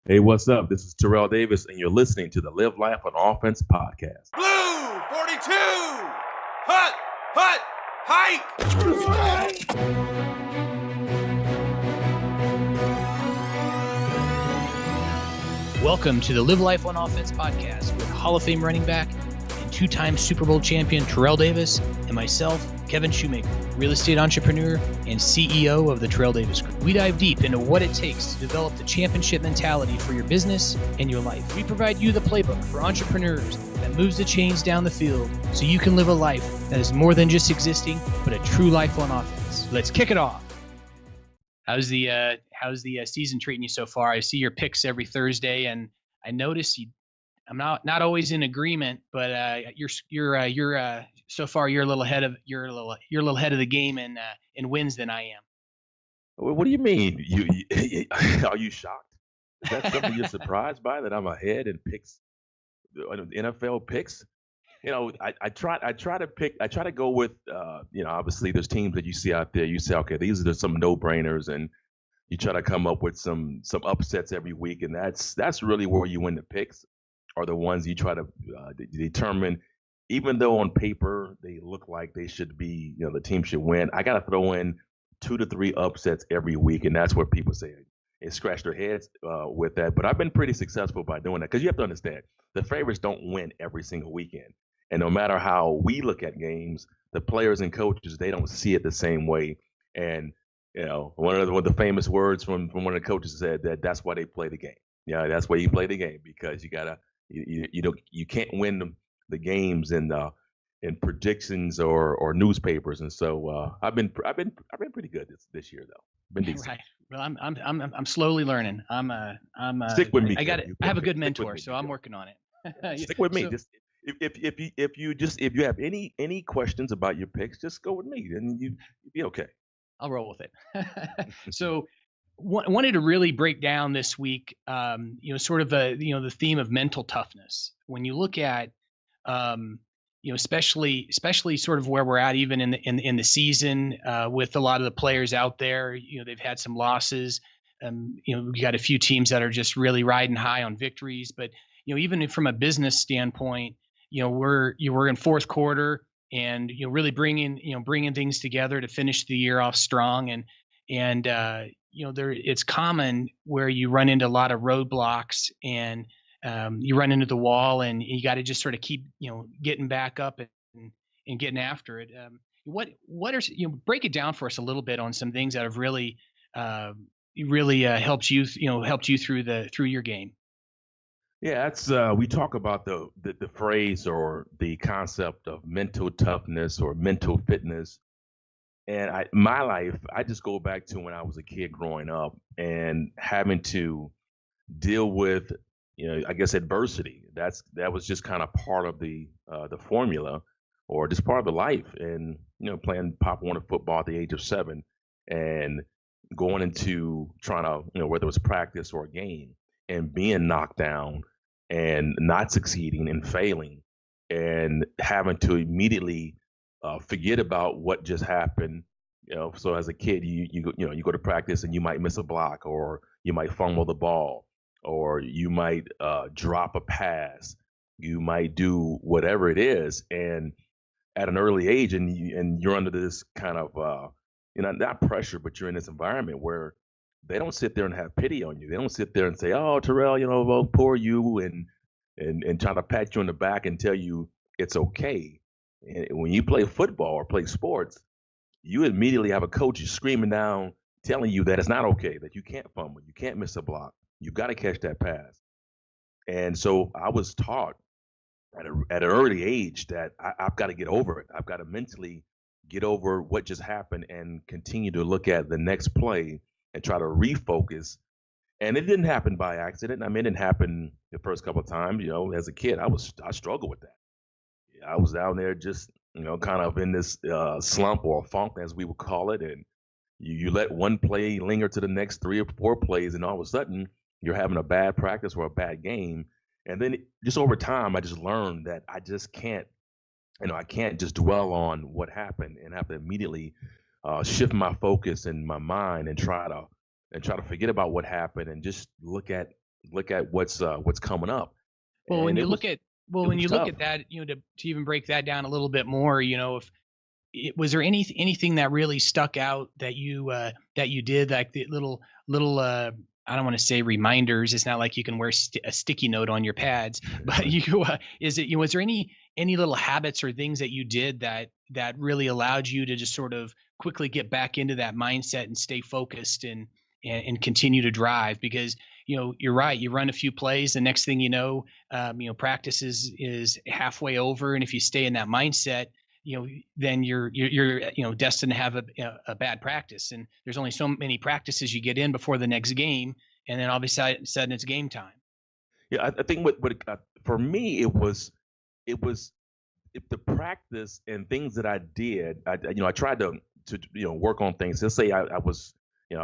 Hey, what's up? This is Terrell Davis, and you're listening to the Live Life on Offense podcast. Blue 42, hut, hike. Welcome to the Live Life on Offense podcast with Hall of Fame running back and two-time Super Bowl champion Terrell Davis and myself, Kevin Shoemaker, real estate entrepreneur and CEO of the Terrell Davis Group. We dive deep into what it takes to develop the championship mentality for your business and your life. We provide you the playbook for entrepreneurs that moves the chains down the field so you can live a life that is more than just existing, but a true life on offense. Let's kick it off. How's the season treating you so far? I see your picks every Thursday, and I notice I'm not always in agreement, but you're so far you're a little ahead of the game in wins than I am. What do you mean? Are you shocked? Is that something you're surprised by, that I'm ahead in picks, NFL picks? I try to go with obviously there's teams that you see out there. You say, okay, these are some no-brainers, and you try to come up with some upsets every week, and that's really where you win the picks. Are the ones you try to determine, even though on paper they look like they should be, the team should win. I got to throw in 2 to 3 upsets every week, and that's what people say and scratch their heads with that. But I've been pretty successful by doing that, because you have to understand the favorites don't win every single weekend, and no matter how we look at games, the players and coaches, they don't see it the same way. And one of the famous words from one of the coaches said that's why they play the game. Yeah, that's why you play the game, because you can't win the games in predictions or newspapers. And so I've been pretty good this year, though. Been decent. Right. Well, I'm slowly learning. I'm Stick with me. I have a good mentor, so I'm working on it. Stick with me. So, just if you have any questions about your picks, just go with me, and you'd be okay. I'll roll with it. So wanted to really break down this week, sort of the theme of mental toughness. When you look at, especially sort of where we're at, even in the season, with a lot of the players out there, they've had some losses. We got a few teams that are just really riding high on victories, but even from a business standpoint, we're in fourth quarter, and really bringing things together to finish the year off strong, and it's common where you run into a lot of roadblocks, and you run into the wall, and you got to just sort of keep getting back up and getting after it. What are break it down for us a little bit on some things that have really helped you through your game. Yeah, that's we talk about the phrase or the concept of mental toughness or mental fitness. And my life, I just go back to when I was a kid growing up and having to deal with, I guess, adversity. That was just kind of part of the formula, or just part of the life. And playing Pop Warner football at the age of 7, and going into trying to, whether it was practice or a game, and being knocked down and not succeeding and failing, and having to immediately forget about what just happened. So as a kid, you go to practice, and you might miss a block, or you might fumble the ball, or you might drop a pass, you might do whatever it is, and at an early age, and you're under this kind of not pressure, but you're in this environment where they don't sit there and have pity on you. They don't sit there and say, "Oh, Terrell, well, poor you," and try to pat you on the back and tell you it's okay. And when you play football or play sports, you immediately have a coach screaming down, telling you that it's not okay, that you can't fumble, you can't miss a block, you've got to catch that pass. And so I was taught at an early age that I've got to get over it. I've got to mentally get over what just happened and continue to look at the next play and try to refocus. And it didn't happen by accident. I mean, it didn't happen the first couple of times. As a kid, I struggled with that. I was down there just, kind of in this slump or funk, as we would call it. And you let one play linger to the next 3 or 4 plays, and all of a sudden you're having a bad practice or a bad game. And then just over time, I just learned that I just can't, I can't just dwell on what happened, and have to immediately shift my focus and my mind and try to forget about what happened, and just look at look at what's coming up. Well, when And you look at it when was you look tough. at that, to even break that down a little bit more, if was there anything that really stuck out that you did, like the little I don't want to say reminders. It's not like you can wear a sticky note on your pads, but was there any little habits or things that you did that really allowed you to just sort of quickly get back into that mindset and stay focused and continue to drive? Because you're right, you run a few plays, the next thing practice is halfway over, and if you stay in that mindset, then you're destined to have a bad practice. And there's only so many practices you get in before the next game, and then all of a sudden it's game time. Yeah, I think for me it was if the practice and things that I did. I tried to work on things. Let's say I was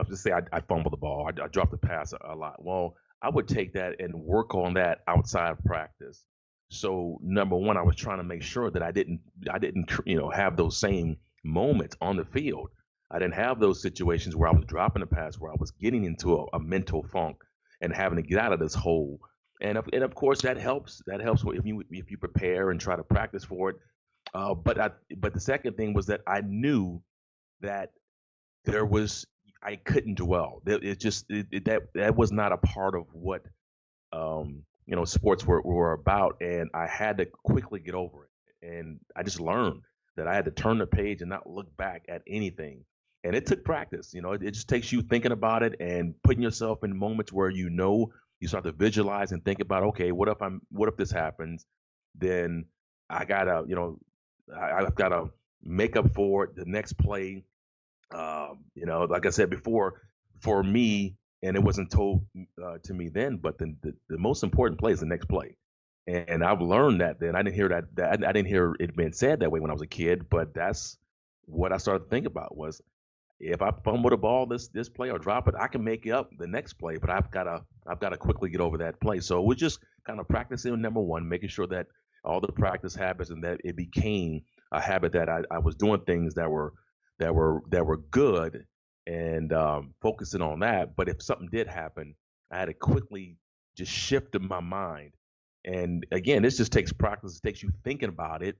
just say I fumbled the ball, I dropped the pass a lot. Well, I would take that and work on that outside of practice. So number one, I was trying to make sure that I didn't have those same moments on the field. I didn't have those situations where I was dropping the pass, where I was getting into a mental funk and having to get out of this hole. And of course that helps. That helps if you prepare and try to practice for it. But the second thing was that I knew that there was I couldn't dwell. That was not a part of what sports were about, and I had to quickly get over it. And I just learned that I had to turn the page and not look back at anything. And it took practice. It just takes you thinking about it and putting yourself in moments where you start to visualize and think about, okay, what if this happens? Then I gotta, I've gotta make up for it the next play. Like I said before, for me, and it wasn't told to me then, but the most important play is the next play. And I've learned that then. I didn't hear that I didn't hear it being said that way when I was a kid, but that's what I started to think about was if I fumble the ball this play or drop it, I can make it up the next play, but I've gotta quickly get over that play. So we're just kind of practicing number one, making sure that all the practice habits and that it became a habit that I was doing things that were good and focusing on that. But if something did happen, I had to quickly just shift in my mind. And again, this just takes practice. It takes you thinking about it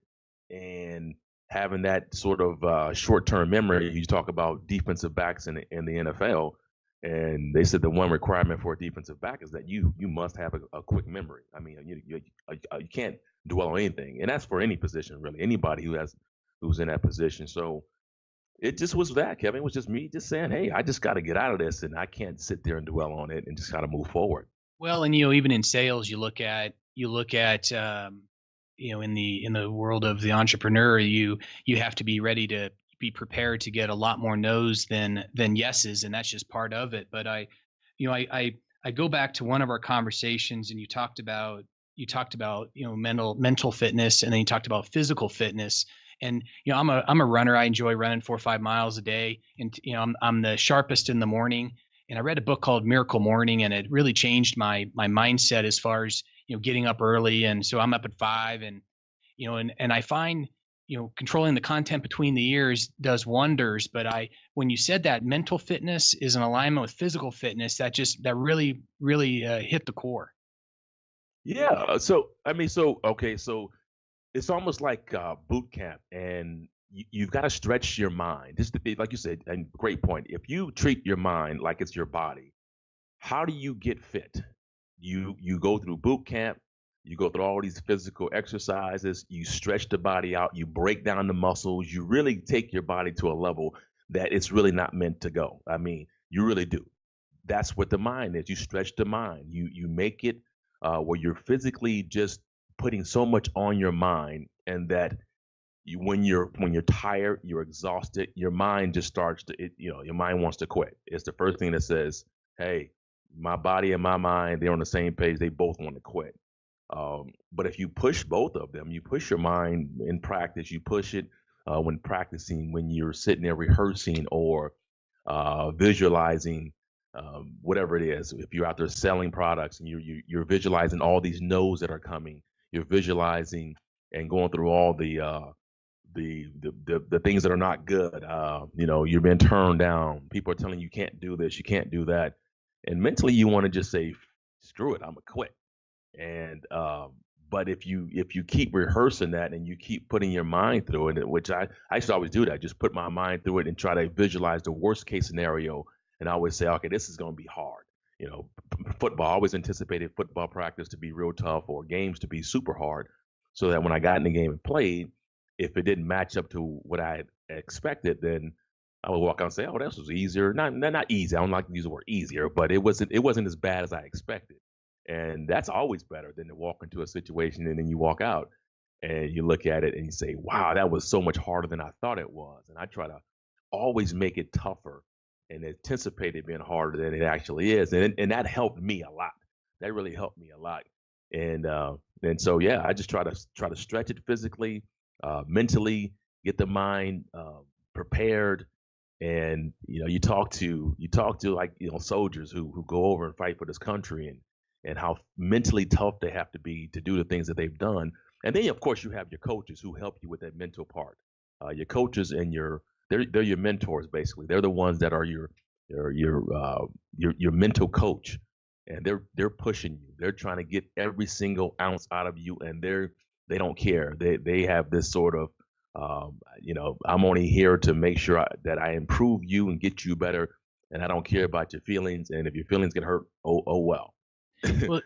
and having that sort of short-term memory. You talk about defensive backs in the NFL, and they said the one requirement for a defensive back is that you must have a quick memory. I mean, you can't dwell on anything, and that's for any position really. Anybody who's in that position. So it just was that, Kevin. It was just me just saying, hey, I just got to get out of this, and I can't sit there and dwell on it, and just got to move forward. Well, and even in sales, you look at in the world of the entrepreneur, you have to be ready to be prepared to get a lot more no's than yeses, and that's just part of it. But I go back to one of our conversations, and you talked about mental fitness, and then you talked about physical fitness. And I'm a runner. I enjoy running 4 or 5 miles a day, and I'm the sharpest in the morning. And I read a book called Miracle Morning, and it really changed my mindset as far as getting up early. And so I'm up at 5, and and I find controlling the content between the ears does wonders. But when you said that mental fitness is in alignment with physical fitness, that really hit the core. Yeah. So okay. So it's almost like boot camp, and you've got to stretch your mind. Just like you said, and great point. If you treat your mind like it's your body, how do you get fit? You go through boot camp, you go through all these physical exercises, you stretch the body out, you break down the muscles, you really take your body to a level that it's really not meant to go. I mean, you really do. That's what the mind is. You stretch the mind. You make it where you're physically just putting so much on your mind, and that when you're tired, you're exhausted, your mind just starts to your mind wants to quit. It's the first thing that says, hey, my body and my mind, they're on the same page, they both want to quit. But if you push both of them, you push your mind in practice, you push it when practicing, when you're sitting there rehearsing or visualizing, whatever it is. If you're out there selling products and you're visualizing all these no's that are coming, you're visualizing and going through all the things that are not good. You're being turned down. People are telling you can't do this, you can't do that, and mentally you want to just say, screw it, I'm gonna quit. And but if you keep rehearsing that and you keep putting your mind through it, which I used to always do that, just put my mind through it and try to visualize the worst case scenario, and I always say, okay, this is going to be hard. Football, I always anticipated football practice to be real tough or games to be super hard, so that when I got in the game and played, if it didn't match up to what I had expected, then I would walk out and say, oh, this was easier. Not easy. I don't like to use the word easier, but it wasn't as bad as I expected. And that's always better than to walk into a situation and then you walk out and you look at it and you say, wow, that was so much harder than I thought it was. And I try to always make it tougher and anticipate it being harder than it actually is. And that helped me a lot. That really helped me a lot. And so yeah, I just try to stretch it physically, mentally, get the mind prepared. And you talk to like soldiers who go over and fight for this country, and how mentally tough they have to be to do the things that they've done. And then of course you have your coaches who help you with that mental part. Your coaches and they're your mentors basically. They're the ones that are your mental coach, and they're pushing you. They're trying to get every single ounce out of you, and they don't care. They have this sort of I'm only here to make sure that I improve you and get you better, and I don't care about your feelings. And if your feelings get hurt, oh well. Well,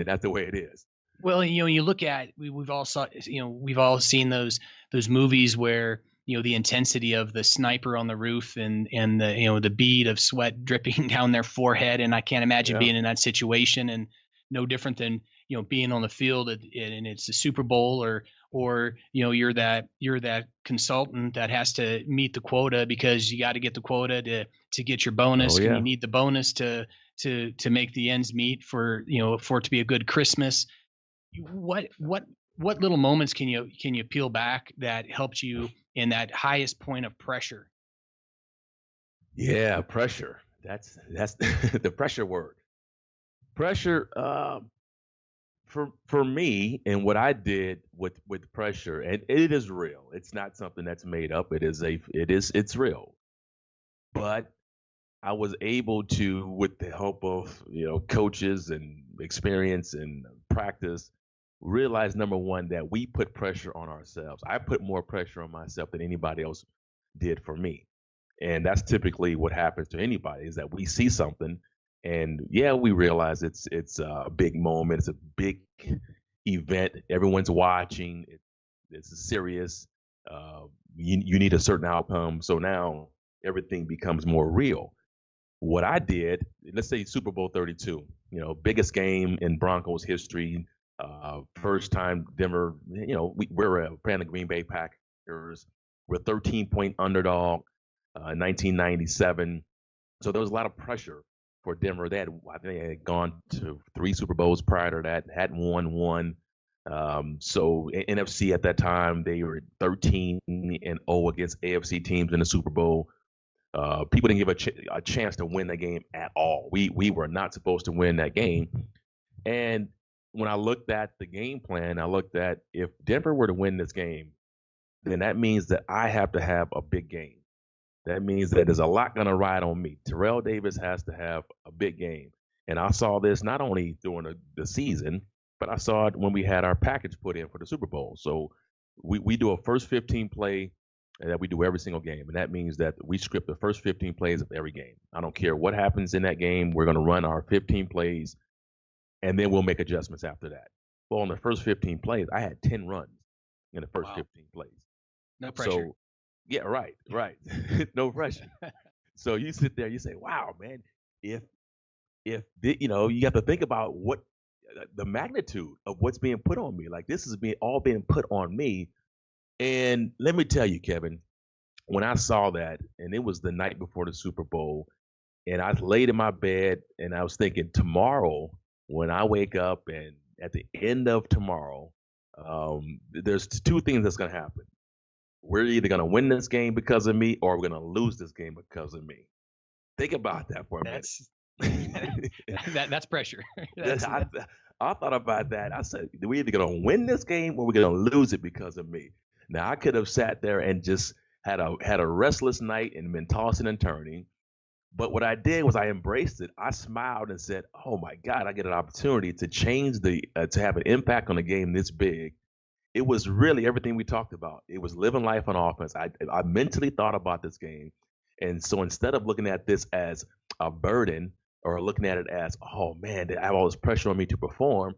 That's the way it is. Well, you look at we've all seen those movies where the intensity of the sniper on the roof and the bead of sweat dripping down their forehead, and I can't imagine being in that situation. And no different than being on the field and it's a Super Bowl, or you're that consultant that has to meet the quota because you got to get the quota to get your bonus. Oh, yeah. And you need the bonus to make the ends meet for it to be a good Christmas. What little moments can you peel back that helped you in that highest point of pressure? Yeah, pressure. That's the pressure word. Pressure. For me, and what I did with pressure, and it is real. It's not something that's made up. It's real. But I was able to, with the help of coaches and experience and practice, realize number one that we put pressure on ourselves. I put more pressure on myself than anybody else did for me, and that's typically what happens to anybody, is that we see something, and yeah, we realize it's a big moment, it's a big event, everyone's watching, it's serious. You need a certain outcome, so now everything becomes more real. What I did, let's say Super Bowl 32, biggest game in Broncos history, first time Denver, we're playing the Green Bay Packers. We're a 13-point underdog, 1997. So there was a lot of pressure for Denver. I think they had gone to 3 Super Bowls prior to that, hadn't won one. So NFC at that time, they were 13-0 against AFC teams in the Super Bowl. People didn't give a chance to win the game at all. We were not supposed to win that game. And when I looked at the game plan, I looked at, if Denver were to win this game, then that means that I have to have a big game. That means that there's a lot going to ride on me. Terrell Davis has to have a big game. And I saw this not only during the season, but I saw it when we had our package put in for the Super Bowl. So we do a first 15 play that we do every single game. And that means that we script the first 15 plays of every game. I don't care what happens in that game. We're going to run our 15 plays, and then we'll make adjustments after that. Well, on the first 15 plays, I had 10 runs in the first 15 plays. No pressure. So, yeah, right. No pressure. So you sit there, you say, wow, man, if you have to think about what the magnitude of what's being put on me. Like, this is all being put on me. And let me tell you, Kevin, when I saw that, and it was the night before the Super Bowl, and I laid in my bed and I was thinking, tomorrow, when I wake up and at the end of tomorrow, there's 2 things that's going to happen. We're either going to win this game because of me, or we're going to lose this game because of me. Think about that for a minute. That's pressure. I thought about that. I said, we're either going to win this game or we're going to lose it because of me. Now, I could have sat there and just had a restless night and been tossing and turning, But what I did was I embraced it. I smiled and said, "Oh my God, I get an opportunity to change to have an impact on a game this big." It was really everything we talked about. It was living life on offense. I mentally thought about this game, and so instead of looking at this as a burden or looking at it as, oh man, I have all this pressure on me to perform,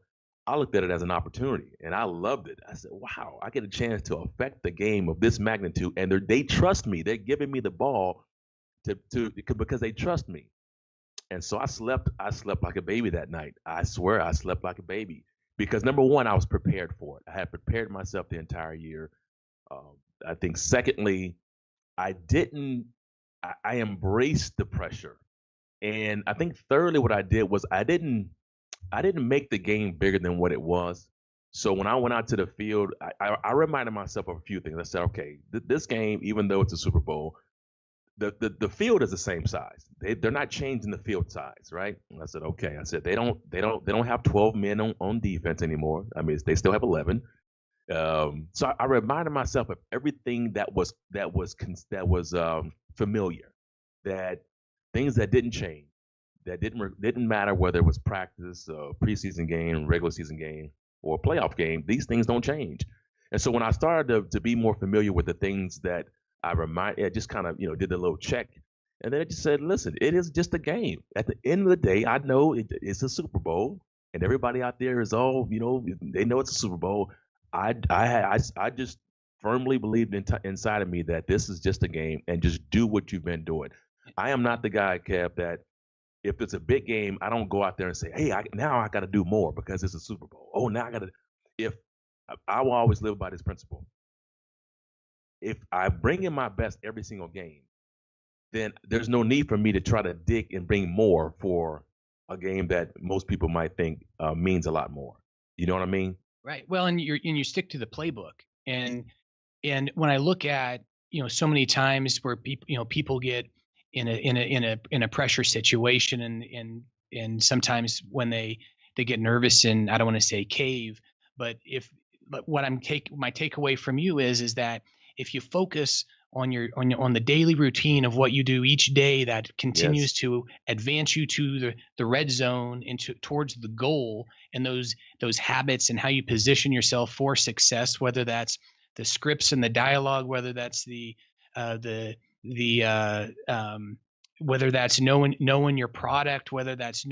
I looked at it as an opportunity, and I loved it. I said, wow, I get a chance to affect the game of this magnitude, and they trust me. They're giving me the ball to because they trust me. And so I slept like a baby that night. I swear I slept like a baby because number one, I was prepared for it. I had prepared myself the entire year. Um, I think secondly, I didn't. I embraced the pressure, and I think thirdly, what I did was I didn't make the game bigger than what it was. So when I went out to the field, I reminded myself of a few things. I said, okay, this game, even though it's a Super Bowl, the field is the same size. They're not changing the field size, right? And I said, okay. I said they don't have 12 men on defense anymore. I mean, they still have 11. So I reminded myself of everything that was familiar, that things that didn't change, that didn't matter whether it was practice, preseason game, regular season game, or a playoff game. These things don't change. And so when I started to be more familiar with the things that I just kind of did a little check, and then it just said, listen, it is just a game. At the end of the day, I know it's a Super Bowl, and everybody out there is all they know it's a Super Bowl. I just firmly believed inside of me that this is just a game and just do what you've been doing. I am not the guy, Kev, that if it's a big game, I don't go out there and say, hey, now I got to do more because it's a Super Bowl. Oh, now I got to. If I will always live by this principle. If I bring in my best every single game, then there's no need for me to try to dig and bring more for a game that most people might think means a lot more. You know what I mean? Right. Well, and you stick to the playbook. And when I look at, so many times where people get in a pressure situation, and sometimes when they get nervous, and I don't want to say cave, but what my takeaway from you is that if you focus on the daily routine of what you do each day that continues Yes. to advance you to the red zone and towards the goal, and those habits and how you position yourself for success, whether that's the scripts and the dialogue, whether that's the whether that's knowing your product, whether that's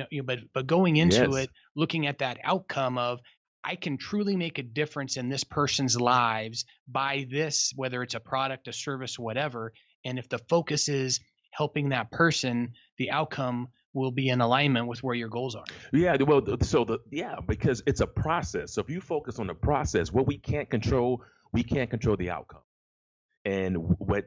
but going into Yes. it, looking at that outcome of, I can truly make a difference in this person's lives by this, whether it's a product, a service, whatever. And if the focus is helping that person, the outcome will be in alignment with where your goals are. Yeah. Well, because it's a process. So if you focus on the process, what we can't control the outcome. And only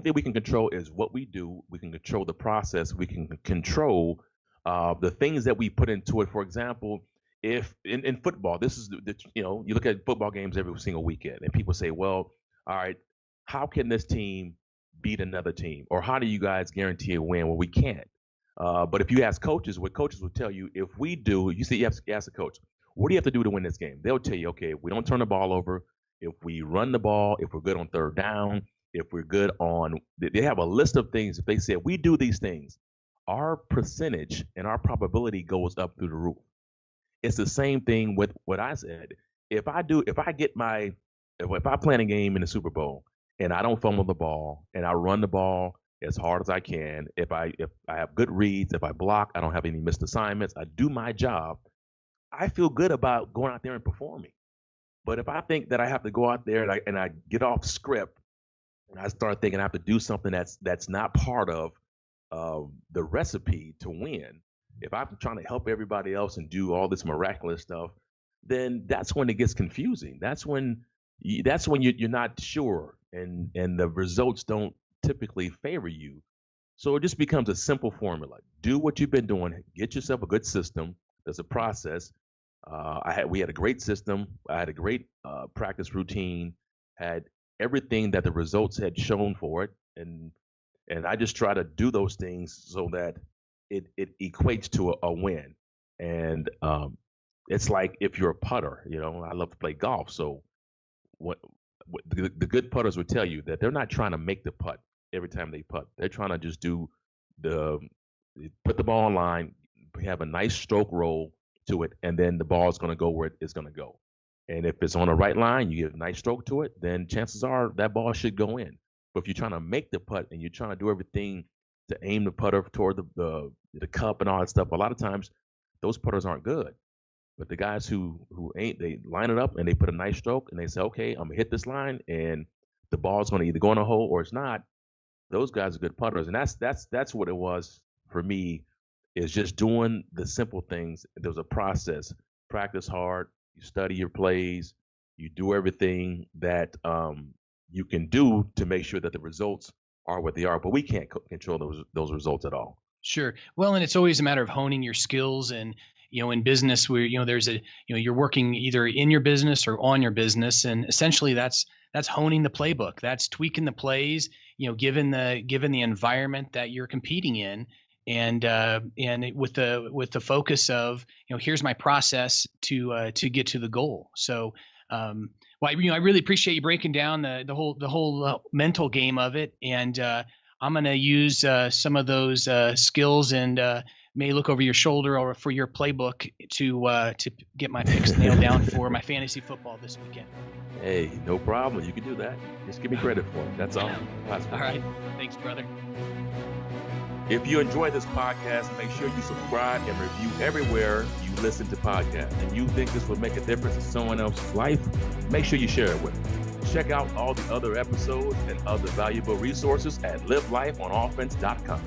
thing we can control is what we do. We can control the process. We can control the things that we put into it. For example, if in football, this is you look at football games every single weekend, and people say, well, all right, how can this team beat another team, or how do you guys guarantee a win? Well, we can't. But if you ask coaches, what coaches will tell you, if we do, you have to ask the coach, what do you have to do to win this game? They'll tell you, okay, if we don't turn the ball over, if we run the ball, if we're good on third down, if we're good on, they have a list of things. If they say we do these things, our percentage and our probability goes up through the roof. It's the same thing with what I said. If I plan a game in the Super Bowl and I don't fumble the ball and I run the ball as hard as I can, if I have good reads, if I block, I don't have any missed assignments, I do my job, I feel good about going out there and performing. But if I think that I have to go out there and I get off script and I start thinking I have to do something that's not part of the recipe to win, if I'm trying to help everybody else and do all this miraculous stuff, then that's when it gets confusing. That's when you're not sure, and the results don't typically favor you. So it just becomes a simple formula. Do what you've been doing. Get yourself a good system. There's a process. We had a great system. I had a great practice routine. Had everything that the results had shown for it, and I just try to do those things so that it equates to a win. And it's like if you're a putter, I love to play golf. So what the good putters would tell you that they're not trying to make the putt every time they putt. They're trying to just do put the ball on line, have a nice stroke roll to it, and then the ball is going to go where it's going to go. And if it's on the right line, you get a nice stroke to it, then chances are that ball should go in. But if you're trying to make the putt and you're trying to do everything to aim the putter toward the cup and all that stuff, a lot of times those putters aren't good. But the guys who ain't, they line it up and they put a nice stroke and they say, okay, I'm gonna hit this line and the ball's gonna either go in a hole or it's not. Those guys are good putters, and that's what it was for me. Is just doing the simple things. There's a process. Practice hard. You study your plays. You do everything that you can do to make sure that the results are what they are. But we can't control those results at all. Sure. Well, and it's always a matter of honing your skills. And in business, where there's you're working either in your business or on your business, and essentially that's honing the playbook. That's tweaking the plays. Given the environment that you're competing in. And with the focus of here's my process to get to the goal. So I really appreciate you breaking down the whole mental game of it, and I'm going to use some of those skills and may look over your shoulder or for your playbook to get my picks nailed down for my fantasy football this weekend. Hey, no problem. You can do that. Just give me credit for it. That's all. All right. Thanks, brother. If you enjoyed this podcast, make sure you subscribe and review everywhere you listen to podcasts. And you think this would make a difference in someone else's life, make sure you share it with them. Check out all the other episodes and other valuable resources at livelifeonoffense.com.